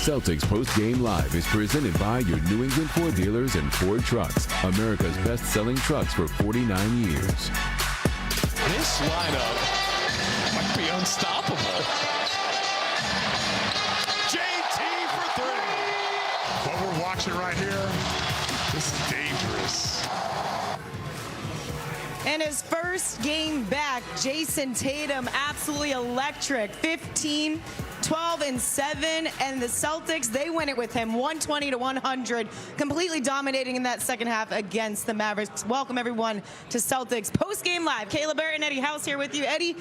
Celtics Post-Game Live is presented by your New England Ford dealers and Ford Trucks, America's best-selling trucks for 49 years. This lineup might be unstoppable. JT for three. What we're watching right here, this is dangerous. In his first game back, Jayson Tatum absolutely electric. 15, 12, and 7. And the Celtics, they win it with him, 120-100, completely dominating in that second half against the Mavericks. Welcome, everyone, to Celtics Post-Game Live. Caleb Barrett and Eddie House here with you. Eddie,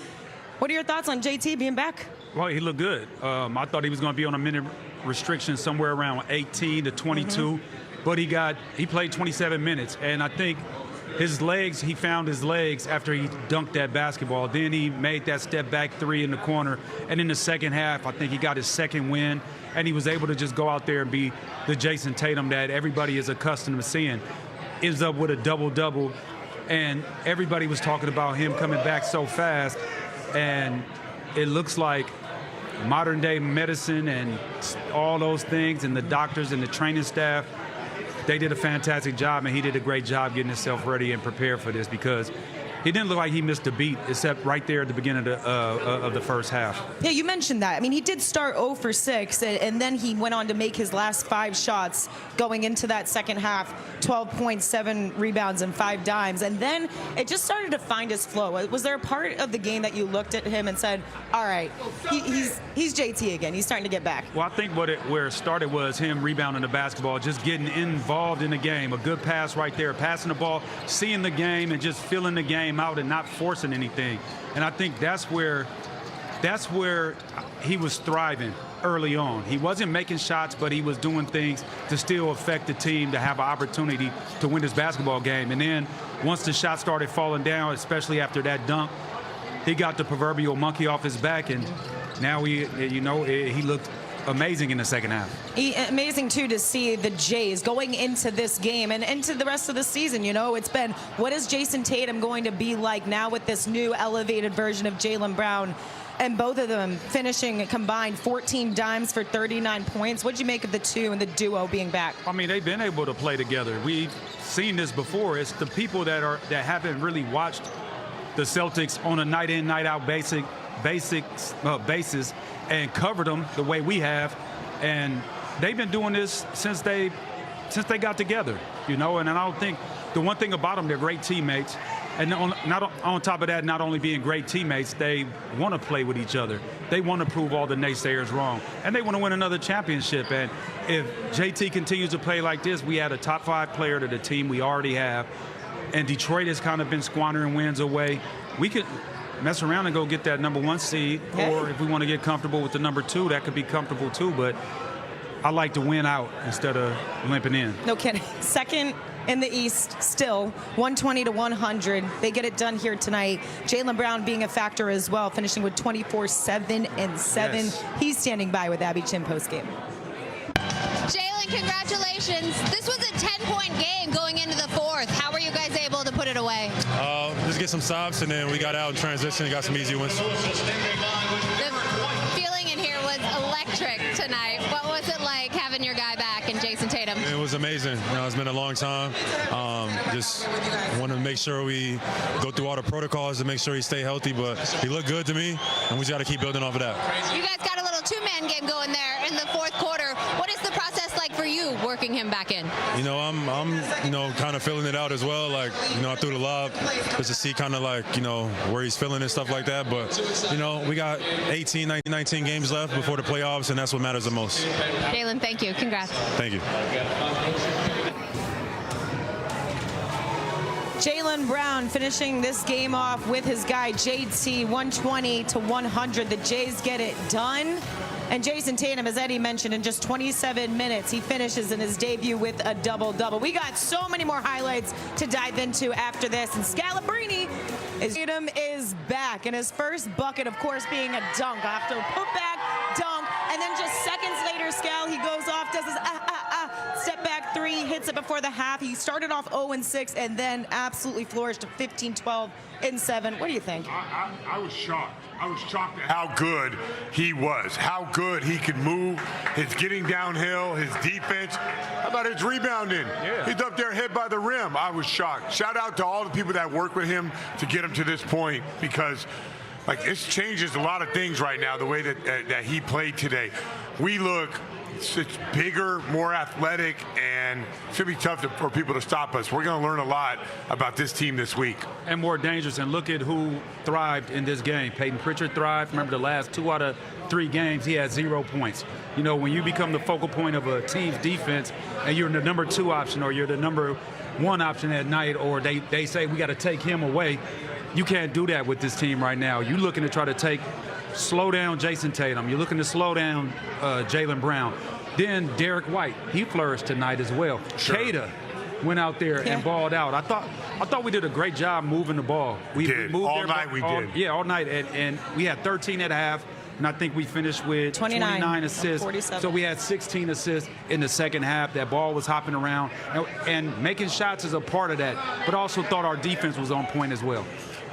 what are your thoughts on JT being back? Well, he looked good. I thought he was going to be on a minute restriction somewhere around 18 to 22, but he played 27 minutes, and I think he found his legs after he dunked that basketball. Then he made that step back three in the corner. And in the second half, I think he got his second win, and he was able to just go out there and be the Jayson Tatum that everybody is accustomed to seeing. Ends up with a double-double, and everybody was talking about him coming back so fast. And it looks like modern-day medicine and all those things, and the doctors and the training staff, they did a fantastic job, and he did a great job getting himself ready and prepared for this, because he didn't look like he missed a beat except right there at the beginning of the first half. Yeah, you mentioned that. I mean, he did start 0 for 6, and then he went on to make his last 5 shots going into that second half, 12.7 rebounds and 5 dimes. And then it just started to find his flow. Was there a part of the game that you looked at him and said, all right, he's JT again. He's starting to get back? Well, I think where it started was him rebounding the basketball, just getting involved in the game. A good pass right there, passing the ball, seeing the game, and just feeling the game out and not forcing anything. And I think that's where he was thriving early on. He wasn't making shots, but he was doing things to still affect the team to have an opportunity to win this basketball game. And then once the shots started falling down, especially after that dunk, he got the proverbial monkey off his back, and now he looked amazing in the second half. Amazing, too, to see the Jays going into this game and into the rest of the season. You know, it's been, what is Jayson Tatum going to be like now with this new elevated version of Jaylen Brown? And both of them finishing combined 14 dimes for 39 points. What'd you make of the two and the duo being back? I mean, they've been able to play together. We've seen this before. It's the people that haven't really watched the Celtics on a night in, night out basis and covered them the way we have, and they've been doing this since they got together, you know. And I don't think, the one thing about them, they're great teammates, and on top of that, not only being great teammates, they want to play with each other. They want to prove all the naysayers wrong, and they want to win another championship. And if JT continues to play like this, we add a top 5 player to the team we already have, and Detroit has kind of been squandering wins away. We could mess around and go get that #1 seed, or if we want to get comfortable with the #2, that could be comfortable too. But I like to win out instead of limping in. No kidding. Second in the East still, 120-100. They get it done here tonight. Jaylen Brown being a factor as well, finishing with 24, 7, and 7. Yes. He's standing by with Abby Chin postgame. Jaylen, congratulations. This was a 10-point game going into the fourth. How were you guys able to put it away? Just get some stops, and then we got out in transition and got some easy wins. The feeling in here was electric tonight. What was it like having your guy back in Jayson Tatum? It was amazing. You know, it's been a long time. Just want to make sure we go through all the protocols to make sure he stay healthy, but he looked good to me, and we just got to keep building off of that. You guys got a little two-man game going there in the fourth quarter. What is the process like for you working him back in? You know, I'm kind of filling it out as well. Like, you know, I threw the lob just to see kind of like, you know, where he's feeling and stuff like that. But, you know, we got 18, 19 games left before the playoffs, and that's what matters the most. Jaylen, thank you. Congrats. Thank you. Jaylen Brown finishing this game off with his guy JT, 120-100. The Jays get it done. And Jayson Tatum, as Eddie mentioned, in just 27 minutes, he finishes in his debut with a double-double. We got so many more highlights to dive into after this. And Scalabrini, Tatum is back. And his first bucket, of course, being a dunk. After a putback, dunk, and then just seconds later, Scal, he goes off, does his step back 3. hits it before the half. He started off 0-6 and then absolutely flourished to 15, 12, and 7. What do you think? I was shocked. I was shocked at how good he was, how good he could move, his getting downhill, his defense. How about his rebounding? Yeah. He's up there hit by the rim. I was shocked. Shout out to all the people that work with him to get him to this point, because like it changes a lot of things right now, the way that he played today. We look it's bigger, more athletic, and it's going to be tough for people to stop us. We're going to learn a lot about this team this week. And more dangerous. And look at who thrived in this game. Peyton Pritchard thrived. Remember the last 2 out of 3 games, he had 0 points. You know, when you become the focal point of a team's defense and you're the number 2 option or you're the number 1 option at night, or they say we got to take him away, you can't do that with this team right now. You're looking to try to slow down Jayson Tatum. You're looking to slow down Jaylen Brown. Then Derek White, he flourished tonight as well. Sure. Kada went out there and balled out. I thought we did a great job moving the ball. We moved all night. Yeah, all night. And we had 13 at half. And I think we finished with 29 assists. 47. So we had 16 assists in the second half. That ball was hopping around. And making shots is a part of that. But also thought our defense was on point as well.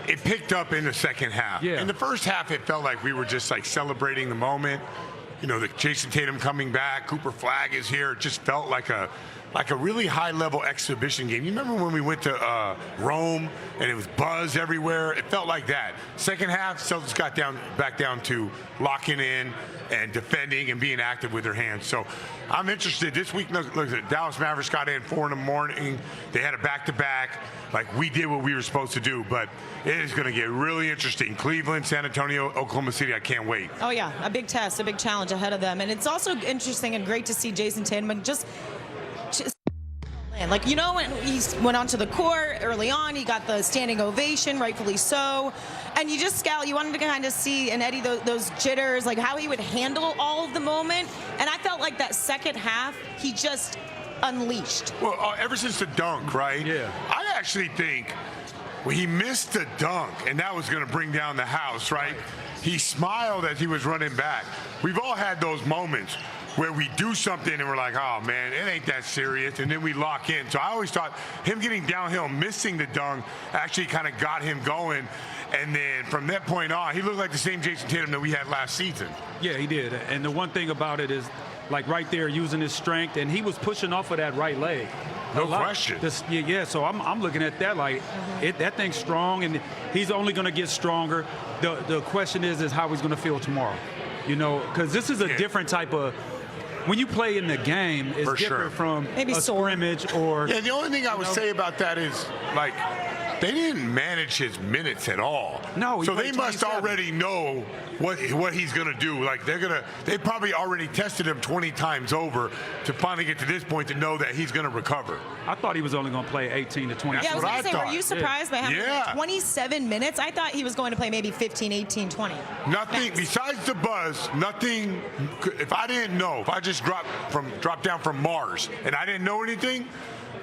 It picked up in the second half. Yeah. In the first half, it felt like we were just like celebrating the moment. You know, the Jayson Tatum coming back, Cooper Flagg is here. It just felt like a really high-level exhibition game. You remember when we went to Rome and it was buzz everywhere? It felt like that. Second half, Celtics got back down to locking in and defending and being active with their hands. So I'm interested. This week, look, the Dallas Mavericks got in 4 in the morning. They had a back-to-back. Like, we did what we were supposed to do, but it is going to get really interesting. Cleveland, San Antonio, Oklahoma City, I can't wait. Oh, yeah, a big test, a big challenge ahead of them. And it's also interesting and great to see Jayson Tatum just like, you know, when he went onto the court early on, he got the standing ovation, rightfully so. And you wanted to kind of see, and Eddie, those jitters, like how he would handle all of the moment. And I felt like that second half, he just unleashed. Well, ever since the dunk, right? Yeah. I actually think he missed the dunk, and that was going to bring down the house, right? He smiled as he was running back. We've all had those moments where we do something and we're like, oh, man, it ain't that serious, and then we lock in. So I always thought him getting downhill, missing the dunk, actually kind of got him going. And then from that point on, he looked like the same Jayson Tatum that we had last season. Yeah, he did. And the one thing about it is, like right there, using his strength, and he was pushing off of that right leg. No question. Yeah, so I'm looking at that like that thing's strong, and he's only going to get stronger. The question is how he's going to feel tomorrow. You know, because this is a different type of. When you play in the game, it's different from maybe a scrimmage or. Yeah, the only thing I would say about that is, like, they didn't manage his minutes at all. No, so they must already know what he's going to do. Like, they probably already tested him 20 times over to finally get to this point to know that he's going to recover. I thought he was only going to play 18 to 20. Yeah, I was going to say, were you surprised by having 27 minutes? I thought he was going to play maybe 15, 18, 20. Nothing, besides the buzz, nothing, if I didn't know, if I just dropped down from Mars and I didn't know anything,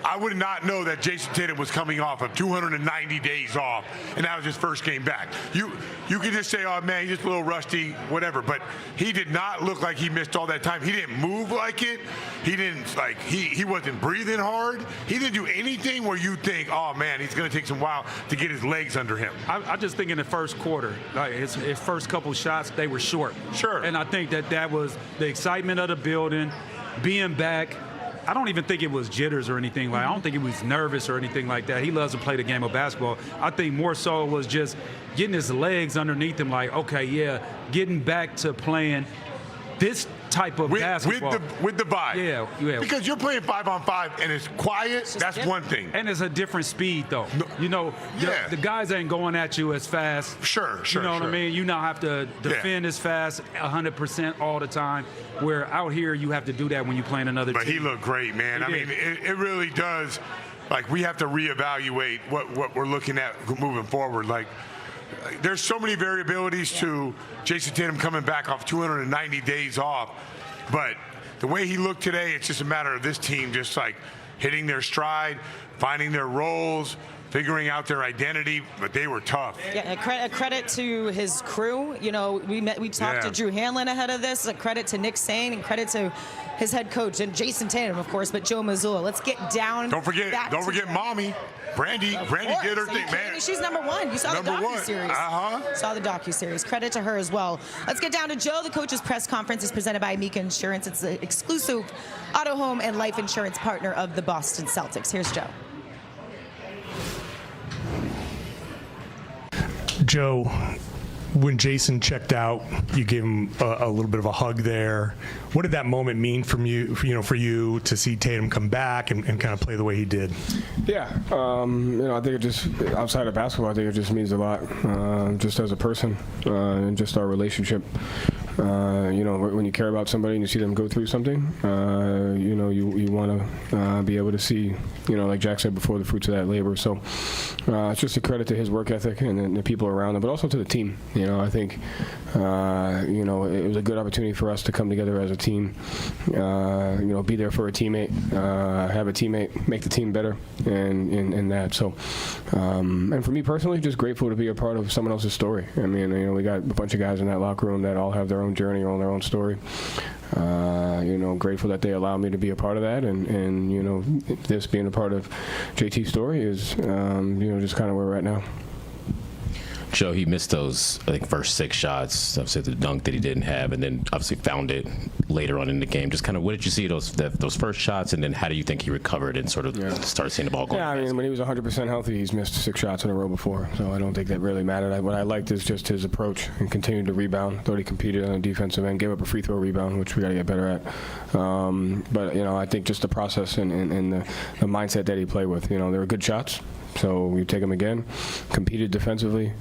I would not know that Jayson Tatum was coming off of 290 days off, and that was his first game back. You could just say, oh, man, he's just a little rusty, whatever, but he did not look like he missed all that time. He didn't move like it. He didn't, like, he wasn't breathing hard. He didn't do anything where you think, oh, man, he's going to take some while to get his legs under him. I just think in the first quarter, like his first couple shots, they were short. Sure. And I think that was the excitement of the building, being back. I don't even think it was jitters or anything. Like, I don't think he was nervous or anything like that. He loves to play the game of basketball. I think more so was just getting his legs underneath him, like, okay, yeah, getting back to playing this type of basketball. With the vibe. Yeah. Because you're playing 5-on-5 and it's quiet, that's one thing. And it's a different speed, though. No, you know, the guys ain't going at you as fast. Sure. You know what I mean? You now have to defend as fast, 100% all the time, where out here you have to do that when you're playing another team. But he looked great, man. I mean, it really does. Like, we have to reevaluate what we're looking at moving forward. Like, there's so many variabilities to Jayson Tatum coming back off 290 days off. But the way he looked today, it's just a matter of this team just, like, hitting their stride, finding their roles, figuring out their identity, but they were tough. Yeah, a credit to his crew. You know, we talked to Drew Hanlon ahead of this. A credit to Nick Sane and credit to his head coach and Jayson Tatum, of course, but Joe Mazzulla. Let's get down. Don't forget Mommy. Brandy did her thing, man. She's number one. You saw the docuseries. Saw the docuseries. Credit to her as well. Let's get down to Joe. The coach's press conference is presented by Amica Insurance. It's the exclusive auto, home, and life insurance partner of the Boston Celtics. Here's Joe. Joe, when Jayson checked out, you gave him a little bit of a hug there. What did that moment mean for you to see Tatum come back and kind of play the way he did? Yeah, I think it just, outside of basketball, I think it just means a lot, just as a person, and just our relationship. When you care about somebody and you see them go through something, you want to be able to see, like Jack said before, the fruits of that labor. So it's just a credit to his work ethic and the people around him, but also to the team. I think, it was a good opportunity for us to come together as a team, be there for a teammate, have a teammate, make the team better, and that. So, and for me personally, just grateful to be a part of someone else's story. I mean, we got a bunch of guys in that locker room that all have their own journey, on their own story. Grateful that they allowed me to be a part of that, and this being a part of JT's story is, just kind of where we're at now. Joe, he missed those, I think, first 6 shots. Obviously, the dunk that he didn't have, and then obviously found it later on in the game. Just kind of, what did you see those first shots, and then how do you think he recovered and sort of started seeing the ball going? Yeah, when he was 100% healthy, he's missed 6 shots in a row before, so I don't think that really mattered. What I liked is just his approach and continued to rebound. Thought he competed on the defensive end, gave up a free throw rebound, which we got to get better at. But I think just the process and the mindset that he played with. There were good shots. So we take them again, competed defensively,